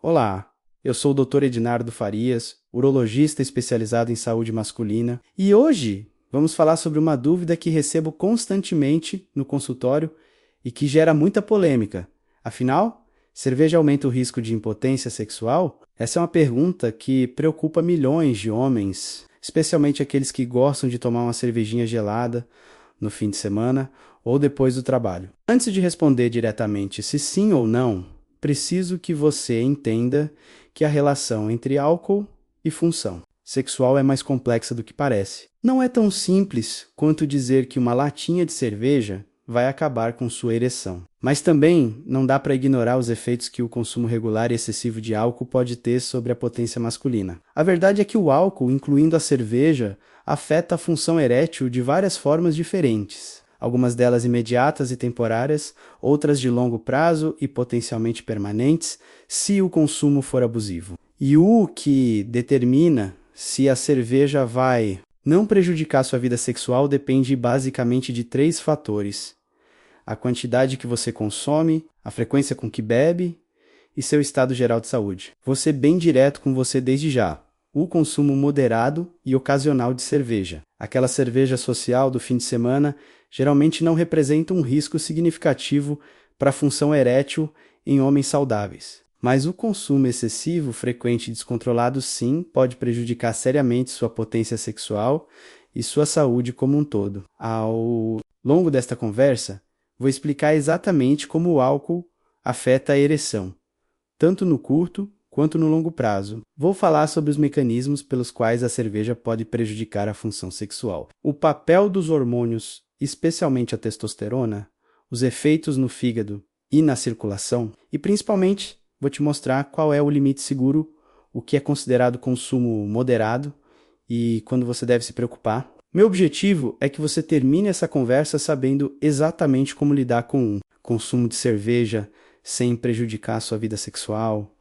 Olá, eu sou o Dr. Ednardo Farias, urologista especializado em saúde masculina, e hoje vamos falar sobre uma dúvida que recebo constantemente no consultório e que gera muita polêmica. Afinal, cerveja aumenta o risco de impotência sexual? Essa é uma pergunta que preocupa milhões de homens, especialmente aqueles que gostam de tomar uma cervejinha gelada no fim de semana ou depois do trabalho. Antes de responder diretamente se sim ou não, preciso que você entenda que a relação entre álcool e função sexual é mais complexa do que parece. Não é tão simples quanto dizer que uma latinha de cerveja vai acabar com sua ereção. Mas também não dá para ignorar os efeitos que o consumo regular e excessivo de álcool pode ter sobre a potência masculina. A verdade é que o álcool, incluindo a cerveja, afeta a função erétil de várias formas diferentes. Algumas delas imediatas e temporárias, outras de longo prazo e potencialmente permanentes, se o consumo for abusivo. E o que determina se a cerveja vai não prejudicar sua vida sexual depende basicamente de 3 fatores: a quantidade que você consome, a frequência com que bebe e seu estado geral de saúde. Vou ser bem direto com você desde já. O consumo moderado e ocasional de cerveja. Aquela cerveja social do fim de semana geralmente não representa um risco significativo para a função erétil em homens saudáveis. Mas o consumo excessivo, frequente e descontrolado sim pode prejudicar seriamente sua potência sexual e sua saúde como um todo. Ao longo desta conversa, vou explicar exatamente como o álcool afeta a ereção, tanto no curto quanto no longo prazo. Vou falar sobre os mecanismos pelos quais a cerveja pode prejudicar a função sexual, o papel dos hormônios, especialmente a testosterona, os efeitos no fígado e na circulação, e principalmente vou te mostrar qual é o limite seguro, o que é considerado consumo moderado e quando você deve se preocupar. Meu objetivo é que você termine essa conversa sabendo exatamente como lidar com um consumo de cerveja sem prejudicar sua vida sexual,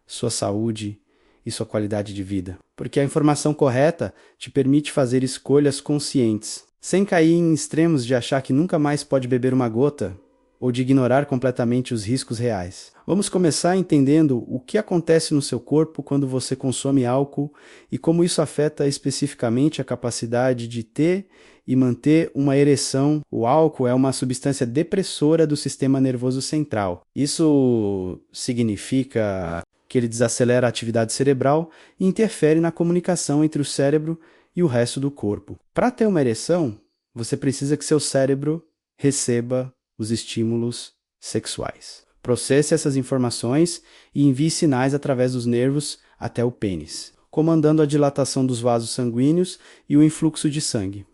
sua saúde e sua qualidade de vida. Porque a informação correta te permite fazer escolhas conscientes, sem cair em extremos de achar que nunca mais pode beber uma gota ou de ignorar completamente os riscos reais. Vamos começar entendendo o que acontece no seu corpo quando você consome álcool e como isso afeta especificamente a capacidade de ter e manter uma ereção. O álcool é uma substância depressora do sistema nervoso central. Isso significa que ele desacelera a atividade cerebral e interfere na comunicação entre o cérebro e o resto do corpo. Para ter uma ereção, você precisa que seu cérebro receba os estímulos sexuais. Processe essas informações e envie sinais através dos nervos até o pênis, comandando a dilatação dos vasos sanguíneos e o influxo de sangue.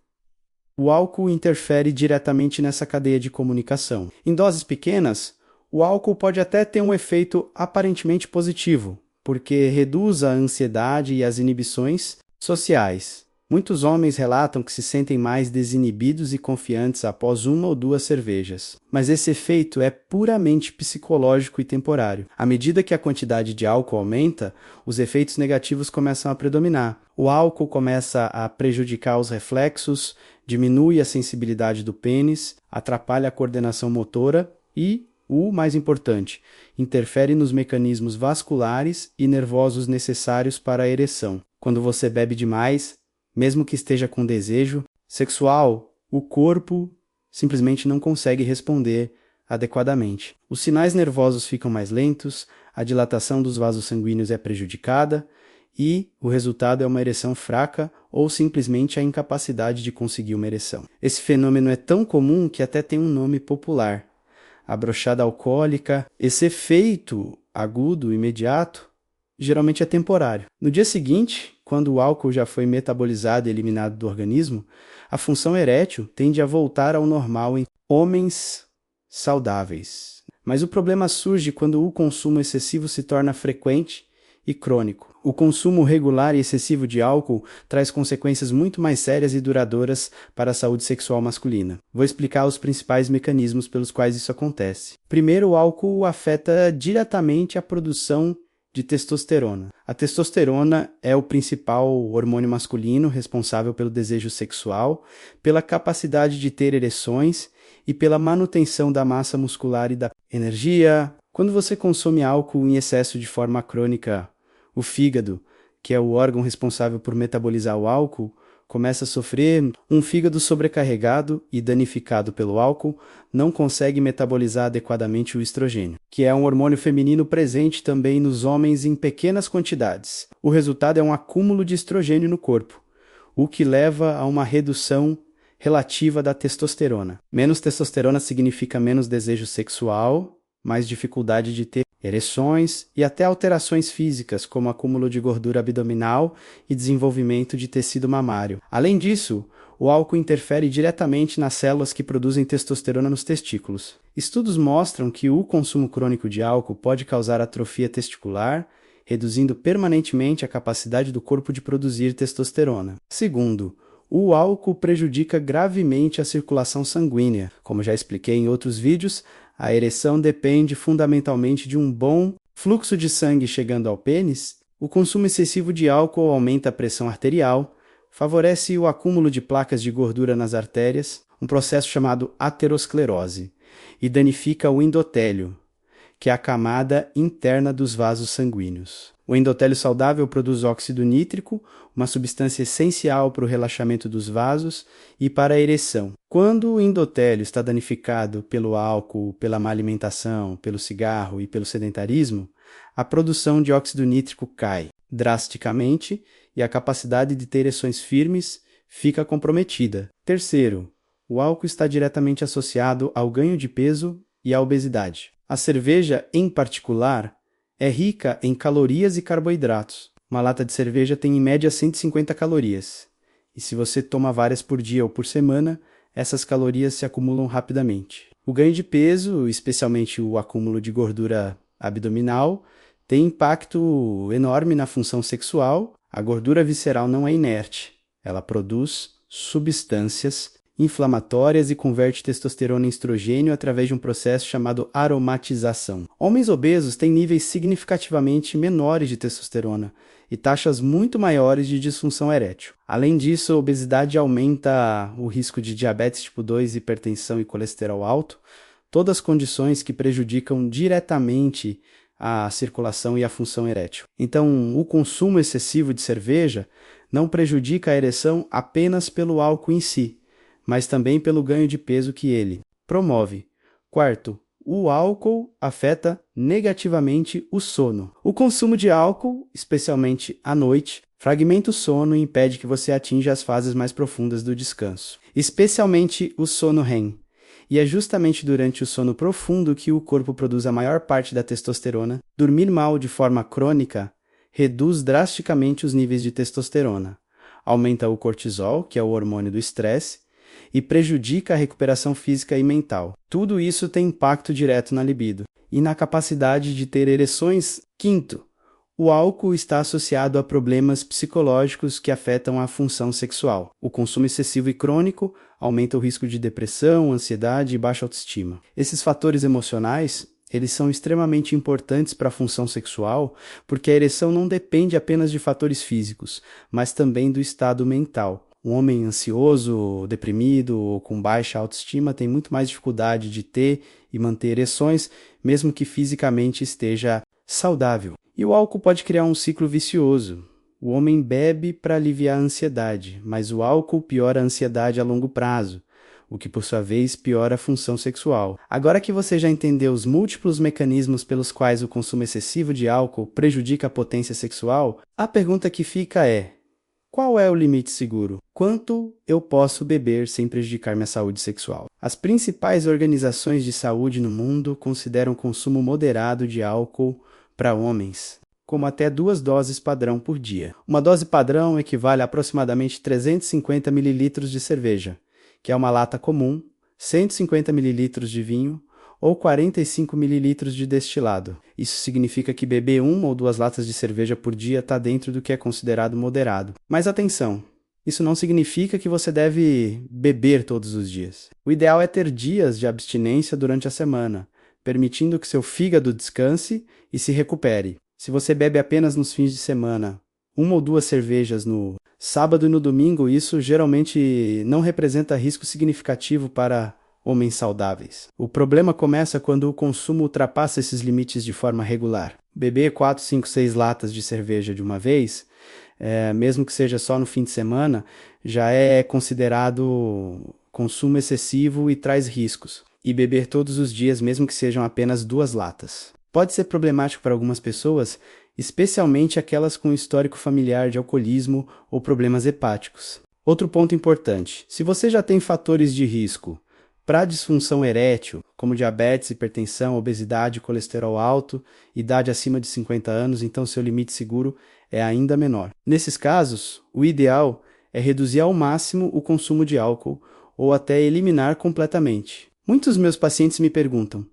O álcool interfere diretamente nessa cadeia de comunicação. Em doses pequenas, o álcool pode até ter um efeito aparentemente positivo, porque reduz a ansiedade e as inibições sociais. Muitos homens relatam que se sentem mais desinibidos e confiantes após 1 ou 2 cervejas. Mas esse efeito é puramente psicológico e temporário. À medida que a quantidade de álcool aumenta, os efeitos negativos começam a predominar. O álcool começa a prejudicar os reflexos, diminui a sensibilidade do pênis, atrapalha a coordenação motora e, o mais importante, interfere nos mecanismos vasculares e nervosos necessários para a ereção. Quando você bebe demais, mesmo que esteja com desejo sexual, o corpo simplesmente não consegue responder adequadamente. Os sinais nervosos ficam mais lentos, a dilatação dos vasos sanguíneos é prejudicada e o resultado é uma ereção fraca ou simplesmente a incapacidade de conseguir uma ereção. Esse fenômeno é tão comum que até tem um nome popular: a brochada alcoólica. Esse efeito agudo, imediato, geralmente é temporário. No dia seguinte, quando o álcool já foi metabolizado e eliminado do organismo, a função erétil tende a voltar ao normal em homens saudáveis. Mas o problema surge quando o consumo excessivo se torna frequente e crônico. O consumo regular e excessivo de álcool traz consequências muito mais sérias e duradouras para a saúde sexual masculina. Vou explicar os principais mecanismos pelos quais isso acontece. Primeiro, o álcool afeta diretamente a produção de testosterona. A testosterona é o principal hormônio masculino responsável pelo desejo sexual, pela capacidade de ter ereções e pela manutenção da massa muscular e da energia, Quando você consome álcool em excesso de forma crônica, o fígado, que é o órgão responsável por metabolizar o álcool, começa a sofrer. Um fígado sobrecarregado e danificado pelo álcool não consegue metabolizar adequadamente o estrogênio, que é um hormônio feminino presente também nos homens em pequenas quantidades. O resultado é um acúmulo de estrogênio no corpo, o que leva a uma redução relativa da testosterona. Menos testosterona significa menos desejo sexual, mais dificuldade de ter ereções e até alterações físicas, como acúmulo de gordura abdominal e desenvolvimento de tecido mamário. Além disso, o álcool interfere diretamente nas células que produzem testosterona nos testículos. Estudos mostram que o consumo crônico de álcool pode causar atrofia testicular, reduzindo permanentemente a capacidade do corpo de produzir testosterona. Segundo, o álcool prejudica gravemente a circulação sanguínea. Como já expliquei em outros vídeos, a ereção depende fundamentalmente de um bom fluxo de sangue chegando ao pênis. O consumo excessivo de álcool aumenta a pressão arterial, favorece o acúmulo de placas de gordura nas artérias, um processo chamado aterosclerose, e danifica o endotélio, que é a camada interna dos vasos sanguíneos. O endotélio saudável produz óxido nítrico, uma substância essencial para o relaxamento dos vasos e para a ereção. Quando o endotélio está danificado pelo álcool, pela má alimentação, pelo cigarro e pelo sedentarismo, a produção de óxido nítrico cai drasticamente e a capacidade de ter ereções firmes fica comprometida. Terceiro, o álcool está diretamente associado ao ganho de peso e à obesidade. A cerveja, em particular, é rica em calorias e carboidratos. Uma lata de cerveja tem em média 150 calorias. E se você toma várias por dia ou por semana, essas calorias se acumulam rapidamente. O ganho de peso, especialmente o acúmulo de gordura abdominal, tem impacto enorme na função sexual. A gordura visceral não é inerte. Ela produz substâncias inflamatórias e converte testosterona em estrogênio através de um processo chamado aromatização. Homens obesos têm níveis significativamente menores de testosterona e taxas muito maiores de disfunção erétil. Além disso, a obesidade aumenta o risco de diabetes tipo 2, hipertensão e colesterol alto, todas condições que prejudicam diretamente a circulação e a função erétil. Então, o consumo excessivo de cerveja não prejudica a ereção apenas pelo álcool em si, mas também pelo ganho de peso que ele promove. Quarto, o álcool afeta negativamente o sono. O consumo de álcool, especialmente à noite, fragmenta o sono e impede que você atinja as fases mais profundas do descanso, especialmente o sono REM. E é justamente durante o sono profundo que o corpo produz a maior parte da testosterona. Dormir mal de forma crônica reduz drasticamente os níveis de testosterona, aumenta o cortisol, que é o hormônio do estresse, e prejudica a recuperação física e mental. Tudo isso tem impacto direto na libido e na capacidade de ter ereções. Quinto, o álcool está associado a problemas psicológicos que afetam a função sexual. O consumo excessivo e crônico aumenta o risco de depressão, ansiedade e baixa autoestima. Esses fatores emocionais, eles são extremamente importantes para a função sexual, porque a ereção não depende apenas de fatores físicos, mas também do estado mental. Um homem ansioso, deprimido ou com baixa autoestima tem muito mais dificuldade de ter e manter ereções, mesmo que fisicamente esteja saudável. E o álcool pode criar um ciclo vicioso. O homem bebe para aliviar a ansiedade, mas o álcool piora a ansiedade a longo prazo, o que por sua vez piora a função sexual. Agora que você já entendeu os múltiplos mecanismos pelos quais o consumo excessivo de álcool prejudica a potência sexual, a pergunta que fica é: qual é o limite seguro? Quanto eu posso beber sem prejudicar minha saúde sexual? As principais organizações de saúde no mundo consideram o consumo moderado de álcool para homens como até 2 doses padrão por dia. Uma dose padrão equivale a aproximadamente 350 ml de cerveja, que é uma lata comum, 150 ml de vinho ou 45 ml de destilado. Isso significa que beber 1 ou 2 latas de cerveja por dia está dentro do que é considerado moderado. Mas atenção, isso não significa que você deve beber todos os dias. O ideal é ter dias de abstinência durante a semana, permitindo que seu fígado descanse e se recupere. Se você bebe apenas nos fins de semana, 1 ou 2 cervejas no sábado e no domingo, isso geralmente não representa risco significativo para homens saudáveis. O problema começa quando o consumo ultrapassa esses limites de forma regular. Beber 4, 5, 6 latas de cerveja de uma vez, mesmo que seja só no fim de semana, já é considerado consumo excessivo e traz riscos. E beber todos os dias, mesmo que sejam apenas 2 latas. Pode ser problemático para algumas pessoas, especialmente aquelas com histórico familiar de alcoolismo ou problemas hepáticos. Outro ponto importante: se você já tem fatores de risco para disfunção erétil, como diabetes, hipertensão, obesidade, colesterol alto, idade acima de 50 anos, então seu limite seguro é ainda menor. Nesses casos, o ideal é reduzir ao máximo o consumo de álcool ou até eliminar completamente. Muitos meus pacientes me perguntam: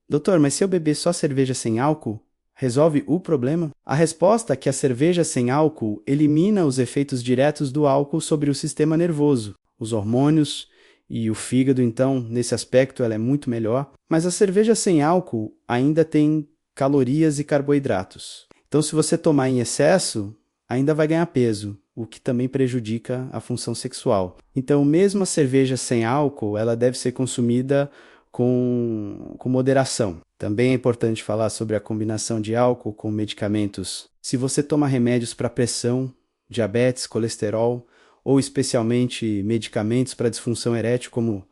doutor, mas se eu beber só cerveja sem álcool, resolve o problema? A resposta é que a cerveja sem álcool elimina os efeitos diretos do álcool sobre o sistema nervoso, os hormônios e o fígado, então, nesse aspecto ela é muito melhor. Mas a cerveja sem álcool ainda tem calorias e carboidratos. Então, se você tomar em excesso, ainda vai ganhar peso, o que também prejudica a função sexual. Então, mesmo a cerveja sem álcool, ela deve ser consumida com moderação. Também é importante falar sobre a combinação de álcool com medicamentos. Se você toma remédios para pressão, diabetes, colesterol, ou especialmente medicamentos para disfunção erétil como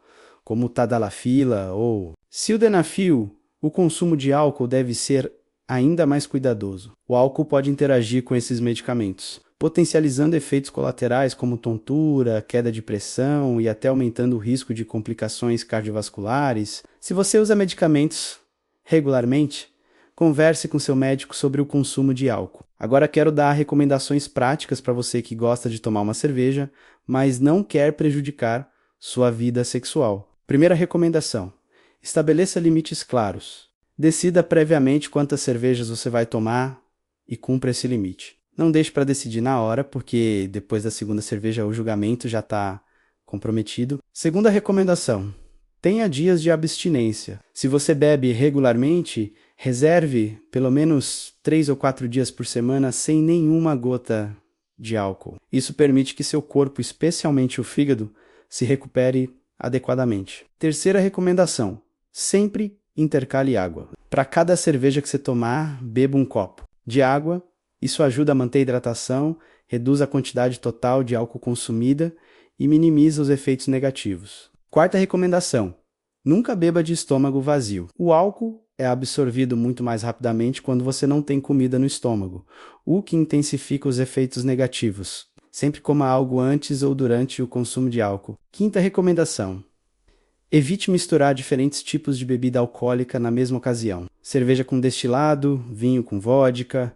o tadalafila ou sildenafil, o consumo de álcool deve ser ainda mais cuidadoso. O álcool pode interagir com esses medicamentos, potencializando efeitos colaterais como tontura, queda de pressão e até aumentando o risco de complicações cardiovasculares. Se você usa medicamentos regularmente, converse com seu médico sobre o consumo de álcool. Agora quero dar recomendações práticas para você que gosta de tomar uma cerveja, mas não quer prejudicar sua vida sexual. Primeira recomendação: estabeleça limites claros. Decida previamente quantas cervejas você vai tomar e cumpra esse limite. Não deixe para decidir na hora, porque depois da segunda cerveja o julgamento já está comprometido. Segunda recomendação: tenha dias de abstinência. Se você bebe regularmente, reserve pelo menos 3 ou 4 dias por semana sem nenhuma gota de álcool. Isso permite que seu corpo, especialmente o fígado, se recupere adequadamente. Terceira recomendação: sempre intercale água. Para cada cerveja que você tomar, beba um copo de água. Isso ajuda a manter a hidratação, reduz a quantidade total de álcool consumida e minimiza os efeitos negativos. Quarta recomendação: nunca beba de estômago vazio. O álcool é absorvido muito mais rapidamente quando você não tem comida no estômago, o que intensifica os efeitos negativos. Sempre coma algo antes ou durante o consumo de álcool. Quinta recomendação: evite misturar diferentes tipos de bebida alcoólica na mesma ocasião. Cerveja com destilado, vinho com vodka.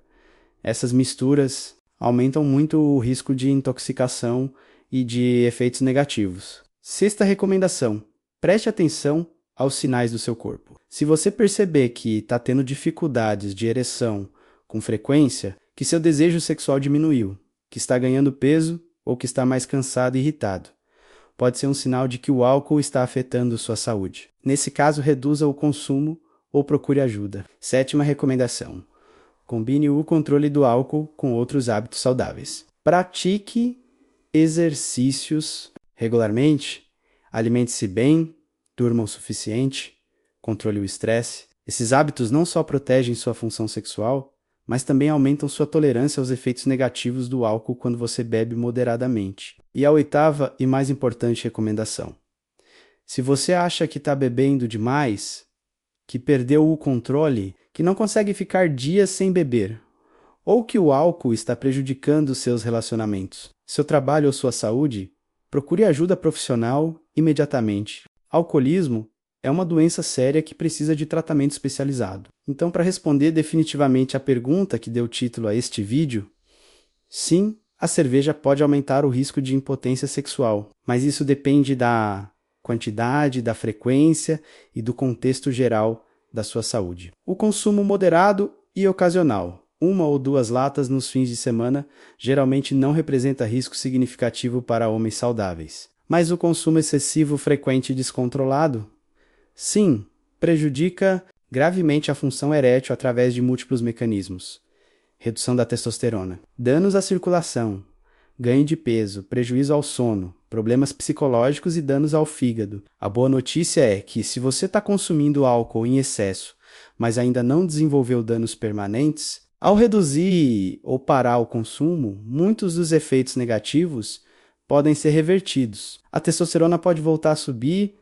Essas misturas aumentam muito o risco de intoxicação e de efeitos negativos. Sexta recomendação: preste atenção aos sinais do seu corpo. Se você perceber que está tendo dificuldades de ereção com frequência, que seu desejo sexual diminuiu, que está ganhando peso ou que está mais cansado e irritado, pode ser um sinal de que o álcool está afetando sua saúde. Nesse caso, reduza o consumo ou procure ajuda. Sétima recomendação: combine o controle do álcool com outros hábitos saudáveis. Pratique exercícios regularmente, alimente-se bem, durma o suficiente, controle o estresse. Esses hábitos não só protegem sua função sexual, mas também aumentam sua tolerância aos efeitos negativos do álcool quando você bebe moderadamente. E a oitava e mais importante recomendação: se você acha que está bebendo demais, que perdeu o controle, que não consegue ficar dias sem beber, ou que o álcool está prejudicando seus relacionamentos, seu trabalho ou sua saúde, procure ajuda profissional imediatamente. Alcoolismo é uma doença séria que precisa de tratamento especializado. Então, para responder definitivamente a pergunta que deu título a este vídeo, sim, a cerveja pode aumentar o risco de impotência sexual, mas isso depende da quantidade, da frequência e do contexto geral da sua saúde. O consumo moderado e ocasional, 1 ou 2 latas nos fins de semana, geralmente não representa risco significativo para homens saudáveis. Mas o consumo excessivo, frequente e descontrolado, sim, prejudica gravemente a função erétil através de múltiplos mecanismos. Redução da testosterona, danos à circulação, ganho de peso, prejuízo ao sono, problemas psicológicos e danos ao fígado. A boa notícia é que se você está consumindo álcool em excesso, mas ainda não desenvolveu danos permanentes, ao reduzir ou parar o consumo, muitos dos efeitos negativos podem ser revertidos. A testosterona pode voltar a subir,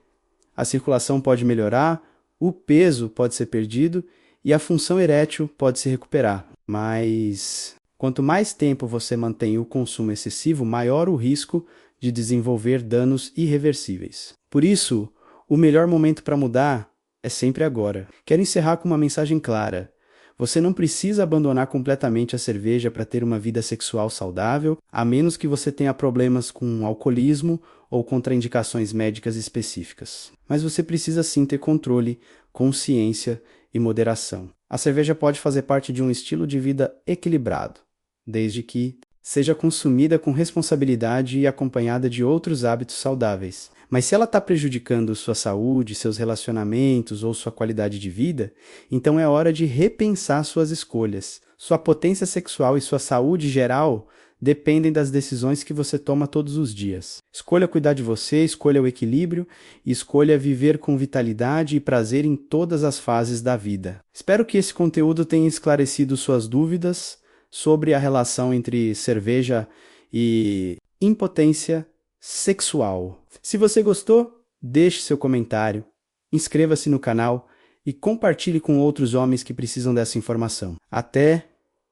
a circulação pode melhorar, o peso pode ser perdido e a função erétil pode se recuperar. Mas quanto mais tempo você mantém o consumo excessivo, maior o risco de desenvolver danos irreversíveis. Por isso, o melhor momento para mudar é sempre agora. Quero encerrar com uma mensagem clara. Você não precisa abandonar completamente a cerveja para ter uma vida sexual saudável, a menos que você tenha problemas com alcoolismo ou contraindicações médicas específicas. Mas você precisa sim ter controle, consciência e moderação. A cerveja pode fazer parte de um estilo de vida equilibrado, desde que seja consumida com responsabilidade e acompanhada de outros hábitos saudáveis. Mas se ela está prejudicando sua saúde, seus relacionamentos ou sua qualidade de vida, então é hora de repensar suas escolhas. Sua potência sexual e sua saúde geral dependem das decisões que você toma todos os dias. Escolha cuidar de você, escolha o equilíbrio e escolha viver com vitalidade e prazer em todas as fases da vida. Espero que esse conteúdo tenha esclarecido suas dúvidas sobre a relação entre cerveja e impotência sexual. Se você gostou, deixe seu comentário, inscreva-se no canal e compartilhe com outros homens que precisam dessa informação. Até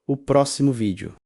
o próximo vídeo.